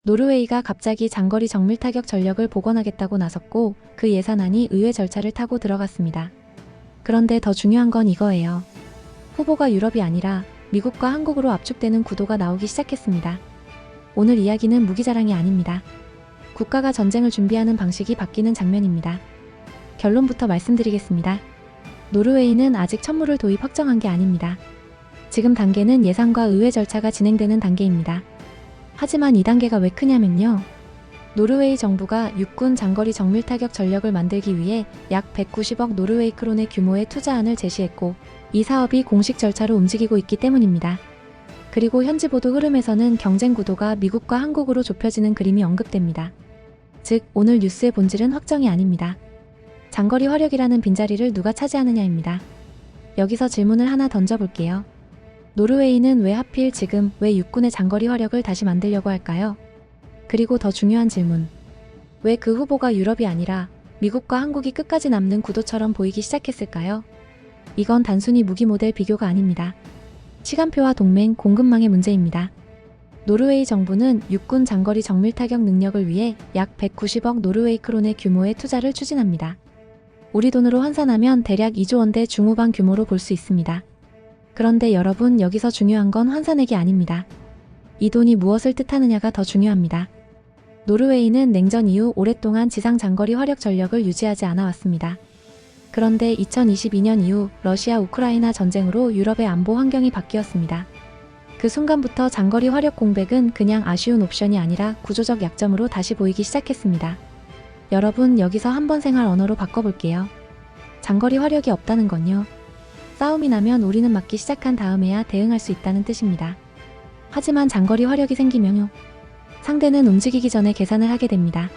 노르웨이가 갑자기 장거리 정밀 타격 전력을 복원하겠다고 나섰고 그 예산안이 의회 절차를 타고 들어갔습니다. 그런데 더 중요한 건 이거예요. 후보가 유럽이 아니라 미국과 한국으로 압축되는 구도가 나오기 시작했습니다. 오늘 이야기는 무기자랑이 아닙니다. 국가가 전쟁을 준비하는 방식이 바뀌는 장면입니다. 결론부터 말씀드리겠습니다. 노르웨이는 아직 천무를 도입 확정한 게 아닙니다. 지금 단계는 예상과 의회 절차가 진행되는 단계입니다. 하지만 이 단계가 왜 크냐면요. 노르웨이 정부가 육군 장거리 정밀 타격 전력을 만들기 위해 약 190억 노르웨이 크론의 규모의 투자안을 제시했고 이 사업이 공식 절차로 움직이고 있기 때문입니다. 그리고 현지 보도 흐름에서는 경쟁 구도가 미국과 한국으로 좁혀지는 그림이 언급됩니다. 즉, 오늘 뉴스의 본질은 확정이 아닙니다. 장거리 화력이라는 빈자리를 누가 차지하느냐입니다. 여기서 질문을 하나 던져볼게요. 노르웨이는 왜 하필 지금 왜 육군의 장거리 화력을 다시 만들려고 할까요? 그리고 더 중요한 질문. 왜 그 후보가 유럽이 아니라 미국과 한국이 끝까지 남는 구도처럼 보이기 시작했을까요? 이건 단순히 무기 모델 비교가 아닙니다. 시간표와 동맹, 공급망의 문제입니다. 노르웨이 정부는 육군 장거리 정밀 타격 능력을 위해 약 190억 노르웨이 크론의 규모의 투자를 추진합니다. 우리 돈으로 환산하면 대략 2조 원대 중후반 규모로 볼 수 있습니다. 그런데 여러분, 여기서 중요한 건 환산액이 아닙니다. 이 돈이 무엇을 뜻하느냐가 더 중요합니다. 노르웨이는 냉전 이후 오랫동안 지상 장거리 화력 전력을 유지하지 않아 왔습니다. 그런데 2022년 이후 러시아 우크라이나 전쟁으로 유럽의 안보 환경이 바뀌었습니다. 그 순간부터 장거리 화력 공백은 그냥 아쉬운 옵션이 아니라 구조적 약점으로 다시 보이기 시작했습니다. 여러분, 여기서 한번 생활 언어로 바꿔볼게요. 장거리 화력이 없다는 건요. 싸움이 나면 우리는 막기 시작한 다음에야 대응할 수 있다는 뜻입니다. 하지만 장거리 화력이 생기면요. 상대는 움직이기 전에 계산을 하게 됩니다.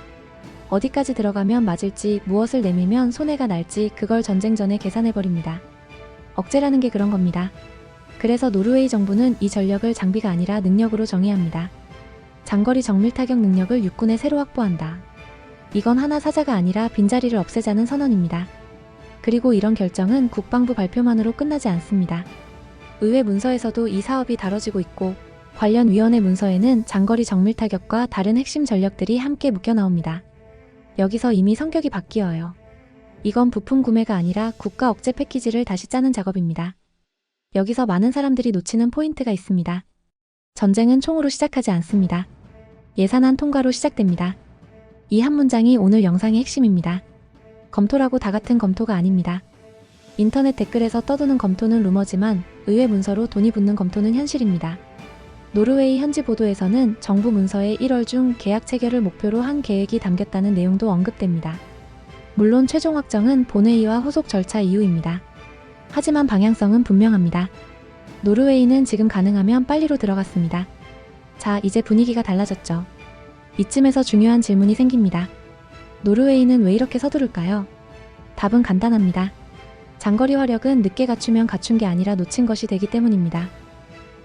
어디까지 들어가면 맞을지, 무엇을 내밀면 손해가 날지 그걸 전쟁 전에 계산해버립니다. 억제라는 게 그런 겁니다. 그래서 노르웨이 정부는 이 전력을 장비가 아니라 능력으로 정의합니다. 장거리 정밀 타격 능력을 육군에 새로 확보한다. 이건 하나 사자가 아니라 빈자리를 없애자는 선언입니다. 그리고 이런 결정은 국방부 발표만으로 끝나지 않습니다. 의회 문서에서도 이 사업이 다뤄지고 있고 관련 위원회 문서에는 장거리 정밀 타격과 다른 핵심 전력들이 함께 묶여 나옵니다. 여기서 이미 성격이 바뀌어요. 이건 부품 구매가 아니라 국가 억제 패키지를 다시 짜는 작업입니다. 여기서 많은 사람들이 놓치는 포인트가 있습니다. 전쟁은 총으로 시작하지 않습니다. 예산안 통과로 시작됩니다. 이 한 문장이 오늘 영상의 핵심입니다. 검토라고 다 같은 검토가 아닙니다. 인터넷 댓글에서 떠도는 검토는 루머지만 의회 문서로 돈이 붙는 검토는 현실입니다. 노르웨이 현지 보도에서는 정부 문서에 1월 중 계약 체결을 목표로 한 계획이 담겼다는 내용도 언급됩니다. 물론 최종 확정은 본회의와 후속 절차 이후입니다. 하지만 방향성은 분명합니다. 노르웨이는 지금 가능하면 빨리로 들어갔습니다. 자, 이제 분위기가 달라졌죠. 이쯤에서 중요한 질문이 생깁니다. 노르웨이는 왜 이렇게 서두를까요? 답은 간단합니다. 장거리 화력은 늦게 갖추면 갖춘 게 아니라 놓친 것이 되기 때문입니다.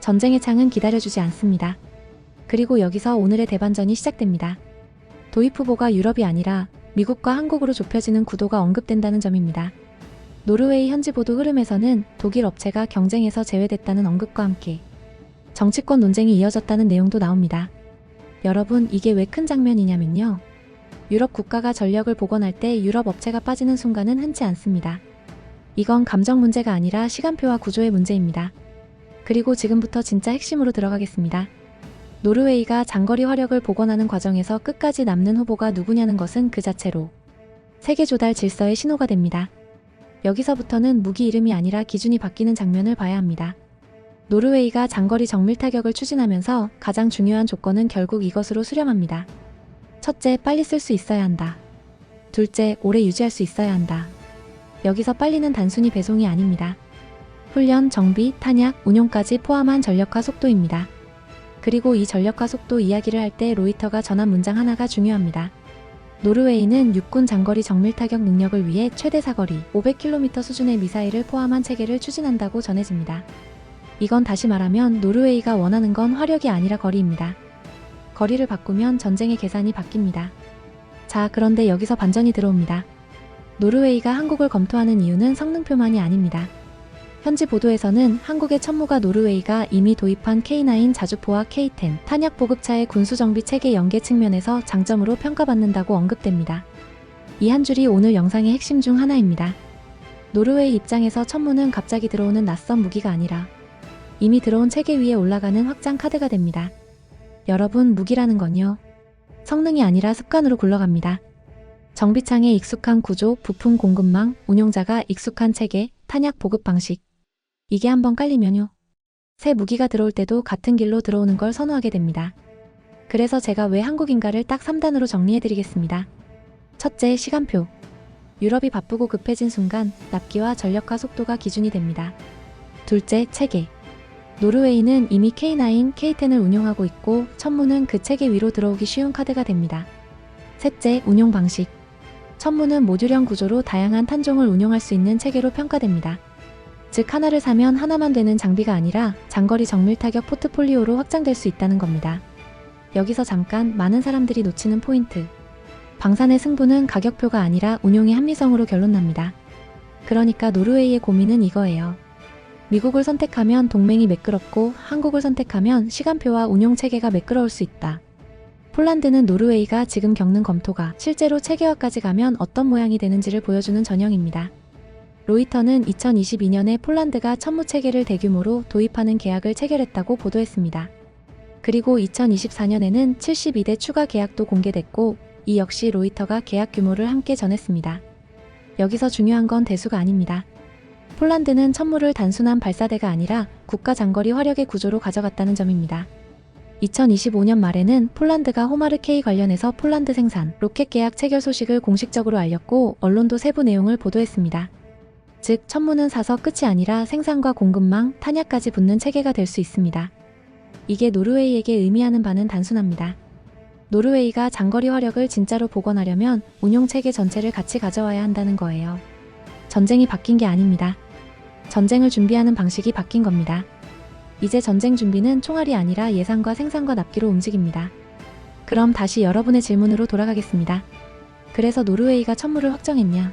전쟁의 창은 기다려주지 않습니다. 그리고 여기서 오늘의 대반전이 시작됩니다. 도입 후보가 유럽이 아니라 미국과 한국으로 좁혀지는 구도가 언급된다는 점입니다. 노르웨이 현지 보도 흐름에서는 독일 업체가 경쟁에서 제외됐다는 언급과 함께 정치권 논쟁이 이어졌다는 내용도 나옵니다. 여러분, 이게 왜 큰 장면이냐면요. 유럽 국가가 전력을 복원할 때 유럽 업체가 빠지는 순간은 흔치 않습니다. 이건 감정 문제가 아니라 시간표와 구조의 문제입니다. 그리고 지금부터 진짜 핵심으로 들어가겠습니다. 노르웨이가 장거리 화력을 복원하는 과정에서 끝까지 남는 후보가 누구냐는 것은 그 자체로 세계 조달 질서의 신호가 됩니다. 여기서부터는 무기 이름이 아니라 기준이 바뀌는 장면을 봐야 합니다. 노르웨이가 장거리 정밀 타격을 추진하면서 가장 중요한 조건은 결국 이것으로 수렴합니다. 첫째, 빨리 쓸 수 있어야 한다. 둘째, 오래 유지할 수 있어야 한다. 여기서 빨리는 단순히 배송이 아닙니다. 훈련, 정비, 탄약, 운용까지 포함한 전력과 속도입니다. 그리고 이 전력과 속도 이야기를 할 때 로이터가 전한 문장 하나가 중요합니다. 노르웨이는 육군 장거리 정밀 타격 능력을 위해 최대 사거리 500km 수준의 미사일을 포함한 체계를 추진한다고 전해집니다. 이건 다시 말하면 노르웨이가 원하는 건 화력이 아니라 거리입니다. 거리를 바꾸면 전쟁의 계산이 바뀝니다. 자, 그런데 여기서 반전이 들어옵니다. 노르웨이가 한국을 검토하는 이유는 성능표만이 아닙니다. 현지 보도에서는 한국의 천무가 노르웨이가 이미 도입한 K9 자주포와 K10 탄약 보급차의 군수정비 체계 연계 측면에서 장점으로 평가받는다고 언급됩니다. 이 한 줄이 오늘 영상의 핵심 중 하나입니다. 노르웨이 입장에서 천무는 갑자기 들어오는 낯선 무기가 아니라 이미 들어온 체계 위에 올라가는 확장 카드가 됩니다. 여러분, 무기라는 건요, 성능이 아니라 습관으로 굴러갑니다. 정비창에 익숙한 구조, 부품 공급망, 운용자가 익숙한 체계, 탄약 보급 방식. 이게 한번 깔리면요, 새 무기가 들어올 때도 같은 길로 들어오는 걸 선호하게 됩니다. 그래서 제가 왜 한국인가를 딱 3단으로 정리해드리겠습니다. 첫째, 시간표. 유럽이 바쁘고 급해진 순간 납기와 전력화 속도가 기준이 됩니다. 둘째, 체계. 노르웨이는 이미 K9, K10을 운용하고 있고 천무는 그 체계 위로 들어오기 쉬운 카드가 됩니다. 셋째, 운용 방식. 천무는 모듈형 구조로 다양한 탄종을 운용할 수 있는 체계로 평가됩니다. 즉, 하나를 사면 하나만 되는 장비가 아니라 장거리 정밀 타격 포트폴리오로 확장될 수 있다는 겁니다. 여기서 잠깐 많은 사람들이 놓치는 포인트. 방산의 승부는 가격표가 아니라 운용의 합리성으로 결론납니다. 그러니까 노르웨이의 고민은 이거예요. 미국을 선택하면 동맹이 매끄럽고 한국을 선택하면 시간표와 운용체계가 매끄러울 수 있다. 폴란드는 노르웨이가 지금 겪는 검토가 실제로 체계화까지 가면 어떤 모양이 되는지를 보여주는 전형입니다. 로이터는 2022년에 폴란드가 천무체계를 대규모로 도입하는 계약을 체결했다고 보도했습니다. 그리고 2024년에는 72대 추가 계약도 공개됐고, 이 역시 로이터가 계약 규모를 함께 전했습니다. 여기서 중요한 건 대수가 아닙니다. 폴란드는 천무를 단순한 발사대가 아니라 국가 장거리 화력의 구조로 가져갔다는 점입니다. 2025년 말에는 폴란드가 호마르 K 관련해서 폴란드 생산 로켓 계약 체결 소식을 공식적으로 알렸고, 언론도 세부 내용을 보도했습니다. 즉, 천무는 사서 끝이 아니라 생산과 공급망, 탄약까지 붙는 체계가 될 수 있습니다. 이게 노르웨이에게 의미하는 바는 단순합니다. 노르웨이가 장거리 화력을 진짜로 복원하려면 운용체계 전체를 같이 가져와야 한다는 거예요. 전쟁이 바뀐 게 아닙니다. 전쟁을 준비하는 방식이 바뀐 겁니다. 이제 전쟁 준비는 총알이 아니라 예산과 생산과 납기로 움직입니다. 그럼 다시 여러분의 질문으로 돌아가겠습니다. 그래서 노르웨이가 천무를 확정했냐?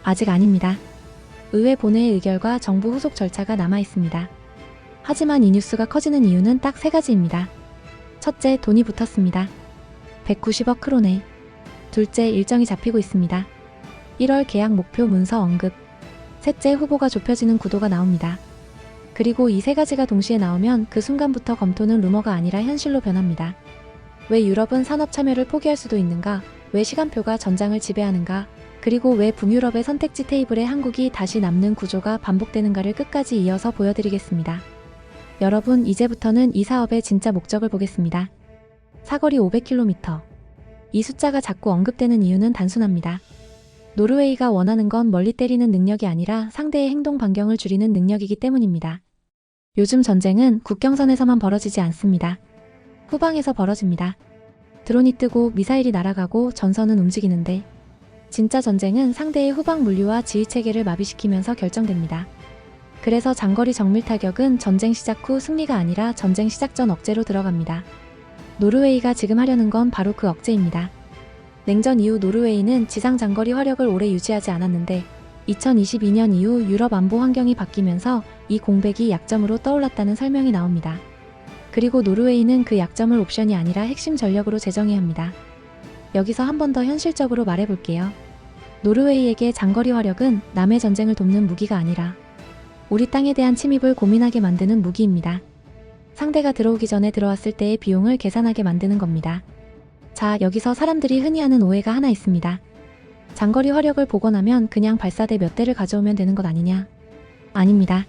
아직 아닙니다. 의회 본회의 의결과 정부 후속 절차가 남아 있습니다. 하지만 이 뉴스가 커지는 이유는 딱 세 가지입니다. 첫째, 돈이 붙었습니다. 190억 크로네. 둘째, 일정이 잡히고 있습니다. 1월 계약 목표 문서 언급. 셋째, 후보가 좁혀지는 구도가 나옵니다. 그리고 이 세 가지가 동시에 나오면 그 순간부터 검토는 루머가 아니라 현실로 변합니다. 왜 유럽은 산업 참여를 포기할 수도 있는가? 왜 시간표가 전장을 지배하는가? 그리고 왜 북유럽의 선택지 테이블에 한국이 다시 남는 구조가 반복되는가를 끝까지 이어서 보여드리겠습니다. 여러분, 이제부터는 이 사업의 진짜 목적을 보겠습니다. 사거리 500km. 이 숫자가 자꾸 언급되는 이유는 단순합니다. 노르웨이가 원하는 건 멀리 때리는 능력이 아니라 상대의 행동 반경을 줄이는 능력이기 때문입니다. 요즘 전쟁은 국경선에서만 벌어지지 않습니다. 후방에서 벌어집니다. 드론이 뜨고 미사일이 날아가고 전선은 움직이는데, 진짜 전쟁은 상대의 후방 물류와 지휘체계를 마비시키면서 결정됩니다. 그래서 장거리 정밀 타격은 전쟁 시작 후 승리가 아니라 전쟁 시작 전 억제로 들어갑니다. 노르웨이가 지금 하려는 건 바로 그 억제입니다. 냉전 이후 노르웨이는 지상 장거리 화력을 오래 유지하지 않았는데 2022년 이후 유럽 안보 환경이 바뀌면서 이 공백이 약점으로 떠올랐다는 설명이 나옵니다. 그리고 노르웨이는 그 약점을 옵션이 아니라 핵심 전력으로 재정해야 합니다. 여기서 한 번 더 현실적으로 말해볼게요. 노르웨이에게 장거리 화력은 남의 전쟁을 돕는 무기가 아니라 우리 땅에 대한 침입을 고민하게 만드는 무기입니다. 상대가 들어오기 전에 들어왔을 때의 비용을 계산하게 만드는 겁니다. 자, 여기서 사람들이 흔히 하는 오해가 하나 있습니다. 장거리 화력을 복원하면 그냥 발사대 몇 대를 가져오면 되는 것 아니냐? 아닙니다.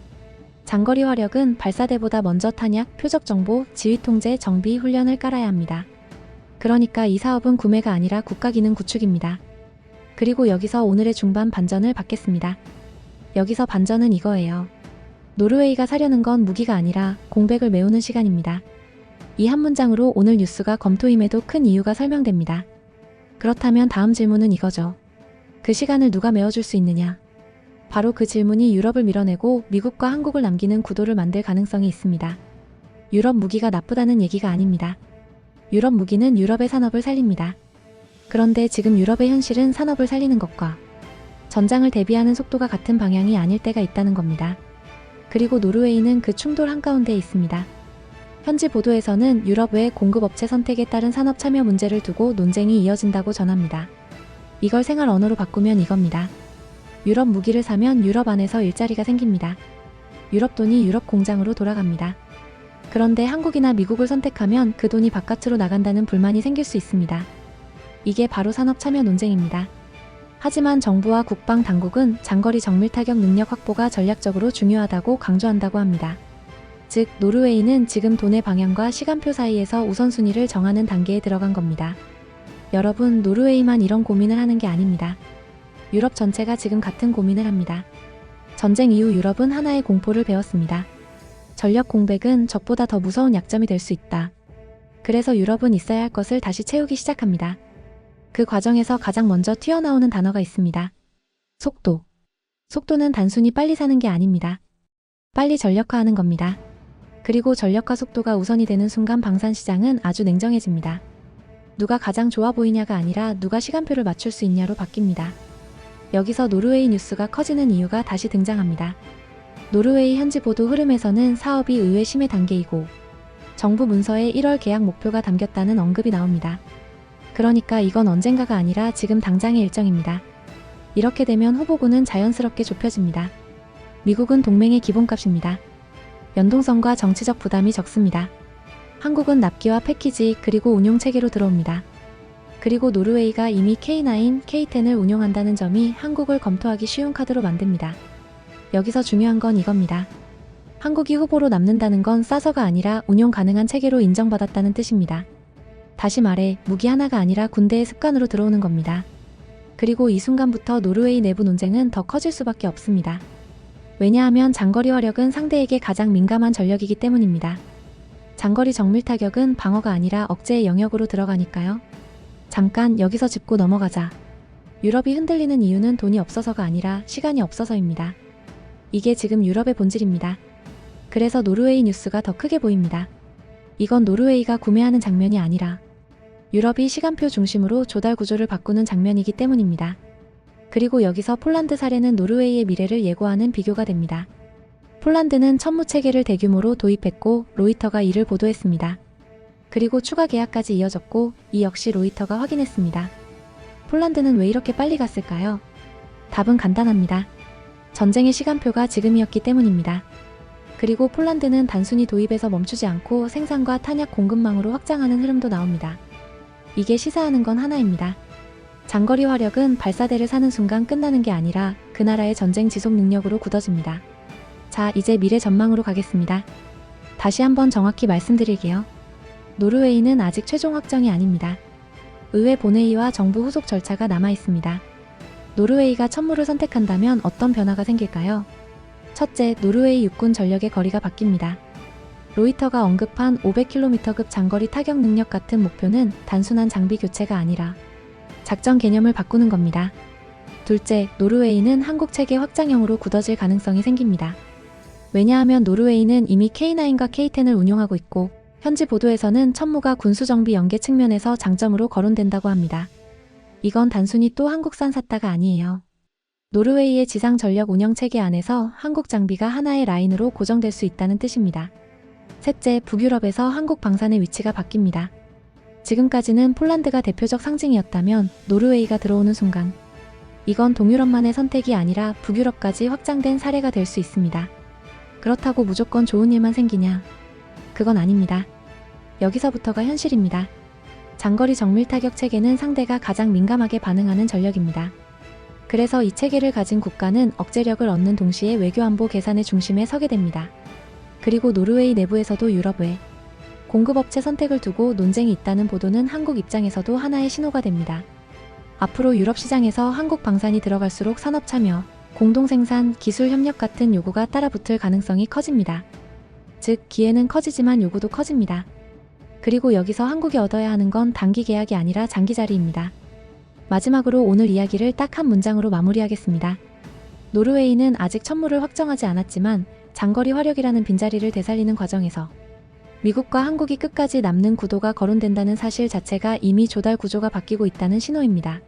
장거리 화력은 발사대보다 먼저 탄약, 표적 정보, 지휘 통제, 정비, 훈련을 깔아야 합니다. 그러니까 이 사업은 구매가 아니라 국가 기능 구축입니다. 그리고 여기서 오늘의 중반 반전을 받겠습니다. 여기서 반전은 이거예요. 노르웨이가 사려는 건 무기가 아니라 공백을 메우는 시간입니다. 이 한 문장으로 오늘 뉴스가 검토임에도 큰 이유가 설명됩니다. 그렇다면 다음 질문은 이거죠. 그 시간을 누가 메워줄 수 있느냐? 바로 그 질문이 유럽을 밀어내고 미국과 한국을 남기는 구도를 만들 가능성이 있습니다. 유럽 무기가 나쁘다는 얘기가 아닙니다. 유럽 무기는 유럽의 산업을 살립니다. 그런데 지금 유럽의 현실은 산업을 살리는 것과 전장을 대비하는 속도가 같은 방향이 아닐 때가 있다는 겁니다. 그리고 노르웨이는 그 충돌 한가운데 있습니다. 현지 보도에서는 유럽 외 공급업체 선택에 따른 산업 참여 문제를 두고 논쟁이 이어진다고 전합니다. 이걸 생활 언어로 바꾸면 이겁니다. 유럽 무기를 사면 유럽 안에서 일자리가 생깁니다. 유럽 돈이 유럽 공장으로 돌아갑니다. 그런데 한국이나 미국을 선택하면 그 돈이 바깥으로 나간다는 불만이 생길 수 있습니다. 이게 바로 산업 참여 논쟁입니다. 하지만 정부와 국방 당국은 장거리 정밀 타격 능력 확보가 전략적으로 중요하다고 강조한다고 합니다. 즉, 노르웨이는 지금 돈의 방향과 시간표 사이에서 우선순위를 정하는 단계에 들어간 겁니다. 여러분, 노르웨이만 이런 고민을 하는 게 아닙니다. 유럽 전체가 지금 같은 고민을 합니다. 전쟁 이후 유럽은 하나의 공포를 배웠습니다. 전력 공백은 적보다 더 무서운 약점이 될 수 있다. 그래서 유럽은 있어야 할 것을 다시 채우기 시작합니다. 그 과정에서 가장 먼저 튀어나오는 단어가 있습니다. 속도. 속도는 단순히 빨리 사는 게 아닙니다. 빨리 전력화하는 겁니다. 그리고 전력화 속도가 우선이 되는 순간 방산시장은 아주 냉정해집니다. 누가 가장 좋아 보이냐가 아니라 누가 시간표를 맞출 수 있냐로 바뀝니다. 여기서 노르웨이 뉴스가 커지는 이유가 다시 등장합니다. 노르웨이 현지 보도 흐름에서는 사업이 의회 심의 단계이고 정부 문서에 1월 계약 목표가 담겼다는 언급이 나옵니다. 그러니까 이건 언젠가가 아니라 지금 당장의 일정입니다. 이렇게 되면 후보군은 자연스럽게 좁혀집니다. 미국은 동맹의 기본값입니다. 연동성과 정치적 부담이 적습니다. 한국은 납기와 패키지 그리고 운용 체계로 들어옵니다. 그리고 노르웨이가 이미 K9, K10을 운용한다는 점이 한국을 검토하기 쉬운 카드로 만듭니다. 여기서 중요한 건 이겁니다. 한국이 후보로 남는다는 건 싸서가 아니라 운용 가능한 체계로 인정받았다는 뜻입니다. 다시 말해 무기 하나가 아니라 군대의 습관으로 들어오는 겁니다. 그리고 이 순간부터 노르웨이 내부 논쟁은 더 커질 수밖에 없습니다. 왜냐하면 장거리 화력은 상대에게 가장 민감한 전력이기 때문입니다. 장거리 정밀 타격은 방어가 아니라 억제의 영역으로 들어가니까요. 잠깐 여기서 짚고 넘어가자. 유럽이 흔들리는 이유는 돈이 없어서가 아니라 시간이 없어서입니다. 이게 지금 유럽의 본질입니다. 그래서 노르웨이 뉴스가 더 크게 보입니다. 이건 노르웨이가 구매하는 장면이 아니라 유럽이 시간표 중심으로 조달 구조를 바꾸는 장면이기 때문입니다. 그리고 여기서 폴란드 사례는 노르웨이의 미래를 예고하는 비교가 됩니다. 폴란드는 천무 체계를 대규모로 도입했고 로이터가 이를 보도했습니다. 그리고 추가 계약까지 이어졌고 이 역시 로이터가 확인했습니다. 폴란드는 왜 이렇게 빨리 갔을까요? 답은 간단합니다. 전쟁의 시간표가 지금이었기 때문입니다. 그리고 폴란드는 단순히 도입에서 멈추지 않고 생산과 탄약 공급망으로 확장하는 흐름도 나옵니다. 이게 시사하는 건 하나입니다. 장거리 화력은 발사대를 사는 순간 끝나는 게 아니라 그 나라의 전쟁 지속 능력으로 굳어집니다. 자, 이제 미래 전망으로 가겠습니다. 다시 한번 정확히 말씀드릴게요. 노르웨이는 아직 최종 확정이 아닙니다. 의회 본회의와 정부 후속 절차가 남아 있습니다. 노르웨이가 천무를 선택한다면 어떤 변화가 생길까요? 첫째, 노르웨이 육군 전력의 거리가 바뀝니다. 로이터가 언급한 500km급 장거리 타격 능력 같은 목표는 단순한 장비 교체가 아니라 작전 개념을 바꾸는 겁니다. 둘째, 노르웨이는 한국 체계 확장형으로 굳어질 가능성이 생깁니다. 왜냐하면 노르웨이는 이미 K9과 K10을 운용하고 있고 현지 보도에서는 천무가 군수정비 연계 측면에서 장점으로 거론된다고 합니다. 이건 단순히 또 한국산 샀다가 아니에요. 노르웨이의 지상 전력 운영 체계 안에서 한국 장비가 하나의 라인으로 고정될 수 있다는 뜻입니다. 셋째, 북유럽에서 한국 방산의 위치가 바뀝니다. 지금까지는 폴란드가 대표적 상징이었다면 노르웨이가 들어오는 순간 이건 동유럽만의 선택이 아니라 북유럽까지 확장된 사례가 될 수 있습니다. 그렇다고 무조건 좋은 일만 생기냐? 그건 아닙니다. 여기서부터가 현실입니다. 장거리 정밀 타격 체계는 상대가 가장 민감하게 반응하는 전력입니다. 그래서 이 체계를 가진 국가는 억제력을 얻는 동시에 외교안보 계산의 중심에 서게 됩니다. 그리고 노르웨이 내부에서도 유럽 외 공급업체 선택을 두고 논쟁이 있다는 보도는 한국 입장에서도 하나의 신호가 됩니다. 앞으로 유럽 시장에서 한국 방산이 들어갈수록 산업 참여, 공동생산, 기술 협력 같은 요구가 따라붙을 가능성이 커집니다. 즉, 기회는 커지지만 요구도 커집니다. 그리고 여기서 한국이 얻어야 하는 건 단기 계약이 아니라 장기 자리입니다. 마지막으로 오늘 이야기를 딱 한 문장으로 마무리하겠습니다. 노르웨이는 아직 천무를 확정하지 않았지만 장거리 화력이라는 빈자리를 되살리는 과정에서 미국과 한국이 끝까지 남는 구도가 거론된다는 사실 자체가 이미 조달 구조가 바뀌고 있다는 신호입니다.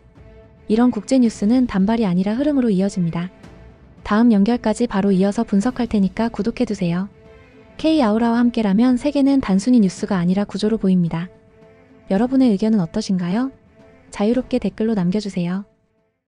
이런 국제 뉴스는 단발이 아니라 흐름으로 이어집니다. 다음 연결까지 바로 이어서 분석할 테니까 구독해두세요. K아우라와 함께라면 세계는 단순히 뉴스가 아니라 구조로 보입니다. 여러분의 의견은 어떠신가요? 자유롭게 댓글로 남겨주세요.